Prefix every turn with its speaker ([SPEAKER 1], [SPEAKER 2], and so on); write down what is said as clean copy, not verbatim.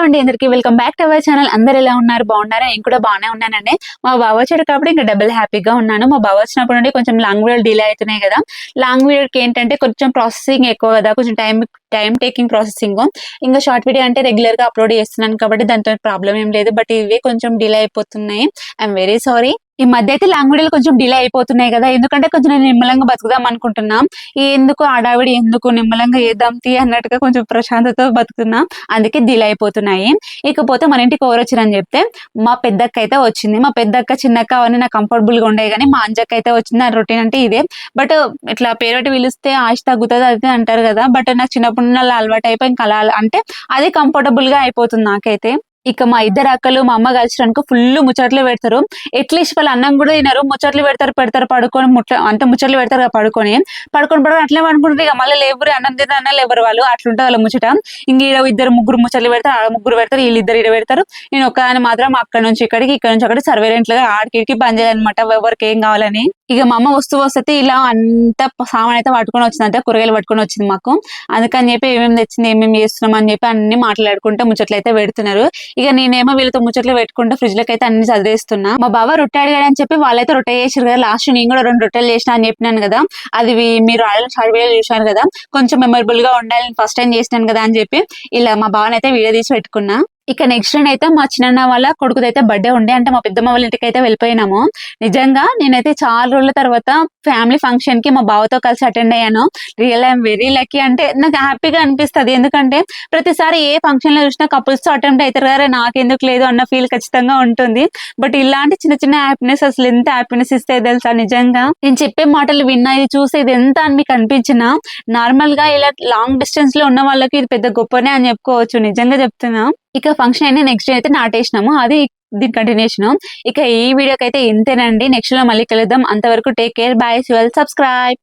[SPEAKER 1] అండి అందరికి welcome back to our channel. అందరు ఎలా ఉన్నారు? బాగున్నారా? నేను కూడా బాగానే ఉన్నానండి. మా బావ వచ్చాడు కాబట్టి ఇంకా డబుల్ హ్యాపీగా ఉన్నాను. మా బావ వచ్చినప్పుడు నుండి కొంచెం లాంగ్ వీడియో డిలే అవుతున్నాయి కదా. లాంగ్ వీడియోకి ఏంటంటే కొంచెం ప్రాసెసింగ్ ఎక్కువ కదా, కొంచెం టైం టేకింగ్ ప్రాసెసింగ్. ఇంకా షార్ట్ వీడియో అంటే రెగ్యులర్ గా అప్లోడ్ చేస్తున్నాను కాబట్టి దాంతో ప్రాబ్లం ఏం లేదు. బట్ ఇవే కొంచెం డిలే అయిపోతున్నాయి. I'm very sorry. ఈ మధ్య అయితే లాంగ్ వీడియోలు కొంచెం డిలే అయిపోతున్నాయి కదా, ఎందుకంటే కొంచెం నేను నిమ్మలంగా బతుకుదాం అనుకుంటున్నా. ఎందుకు ఆడావిడి, ఎందుకు నిమ్మలంగా ఏద్దాం తీ అన్నట్టుగా కొంచెం ప్రశాంతతో బతుకుతున్నా, అందుకే డిలే అయిపోతున్నాయి. ఇకపోతే మన ఇంటికి ఎవరు వచ్చారని చెప్తే మా పెద్దక్క అయితే వచ్చింది. మా పెద్దక్క చిన్నక్క అవన్నీ నాకు కంఫర్టబుల్ గా ఉండే కానీ మా అంజక్క అయితే వచ్చింది. నా రొటీన్ అంటే ఇదే. బట్ ఇట్లా పేరు పెట్టి పిలిస్తే ఆశ తగ్గుతుంది అది అంటారు కదా, బట్ నాకు చిన్నప్పుడు అలా అలవాటు అయిపోయి ఇంకా అలా అంటే అదే కంఫర్టబుల్ గా అయిపోతుంది నాకైతే. ఇక మా ఇద్దరు అక్కలు మా అమ్మ కలిసినాక ఫుల్ ముచ్చట్లు పెడతారు. అట్లీస్ట్ వాళ్ళు అన్నం కూడా తినరు, ముచ్చట్లు పెడతారు పడుకొని ముచ్చట్లు పెడతారు పడుకొని అట్లే పడుకుంటారు. ఇక మళ్ళీ లేబరు అన్నం తిన అన్న లేబరు వాళ్ళు అట్లుంటారు వాళ్ళ ముచ్చట. ఇంక ఇద్దరు ముగ్గురు ముచ్చట్లు పెడతారు, ఆ ముగ్గురు పెడతారు, వీళ్ళిద్దరు ఇడ పెడతారు. నేను ఒక్కదాన్ని మాత్రం అక్కడ నుంచి ఇక్కడికి ఇక్కడ నుంచి అక్కడ సర్వేరెంట్ గా ఆడికి పని చేయాలన్నమాట ఎవరికి ఏం కావాలని. ఇక మా అమ్మ వస్తే ఇలా అంత సామాన్ అయితే పట్టుకొని వచ్చింది, అంతే కూరగాయలు పట్టుకొని వచ్చింది మాకు. అందుకని చెప్పి ఏమేమి తెచ్చింది, ఏమేమి చేస్తున్నాం అని చెప్పి అన్ని మాట్లాడుకుంటే ముచ్చట్లు అయితే పెడుతున్నారు. ఇక నేనేమో వీళ్ళతో ముచ్చట్లు పెట్టుకుంటే ఫ్రిడ్జ్ లకి అయితే అన్ని చదివేస్తున్నా. మా బావ రొట్టె అడిగాడు అని చెప్పి వాళ్ళైతే రొట్టె చేసారు కదా. లాస్ట్ నేను కూడా 2 రొట్టెలు చేసిన అని చెప్పినాను కదా, అది మీరు షార్ట్ వీడియో చూసారు కదా, కొంచెం మెమరబుల్ గా ఉండాలి, ఫస్ట్ టైం చేసినాను కదా అని చెప్పి ఇలా మా బావనైతే అయితే వీడియో తీసి పెట్టుకున్నా. ఇక నెక్స్ట్ డే అయితే మా చిన్న వాళ్ళ కొడుకుదైతే బర్త్డే ఉండే, అంటే మా పెద్దమ్మ వాళ్ళ ఇంటికి అయితే వెళ్ళిపోయినాము. నిజంగా నేనైతే చాలా రోజుల తర్వాత ఫ్యామిలీ ఫంక్షన్ కి మా బావతో కలిసి అటెండ్ అయ్యాను. Real I'm very lucky. అంటే నాకు హ్యాపీగా అనిపిస్తుంది, ఎందుకంటే ప్రతిసారి ఏ ఫంక్షన్ లో చూసినా కపుల్స్ తో అటెండ్ అవుతారు కదా, నాకెందుకు లేదు అన్న ఫీల్ ఖచ్చితంగా ఉంటుంది. బట్ ఇలాంటి చిన్న చిన్న హ్యాపీనెస్ అసలు ఎంత హ్యాపీనెస్ ఇస్తాయి తెలుసా. నిజంగా నేను చెప్పే మాటలు విన్నా, ఇది చూసి ఇది ఎంత అని మీకు అనిపించినా, నార్మల్ గా ఇలా లాంగ్ డిస్టెన్స్ లో ఉన్న వాళ్ళకి ఇది పెద్ద గొప్పనే అని చెప్పుకోవచ్చు. నిజంగా చెప్తున్నా. ఇక ఫంక్షన్ అయినా నెక్స్ట్ డే అయితే నాటేసినాము, అది దీని కంటిన్యూషన్. ఇక ఈ వీడియోకి అయితే ఇంతేనండి. నెక్స్ట్ లో మళ్ళీ కలుద్దాం. అంతవరకు టేక్ కేర్, బాయ్, సబ్స్క్రైబ్.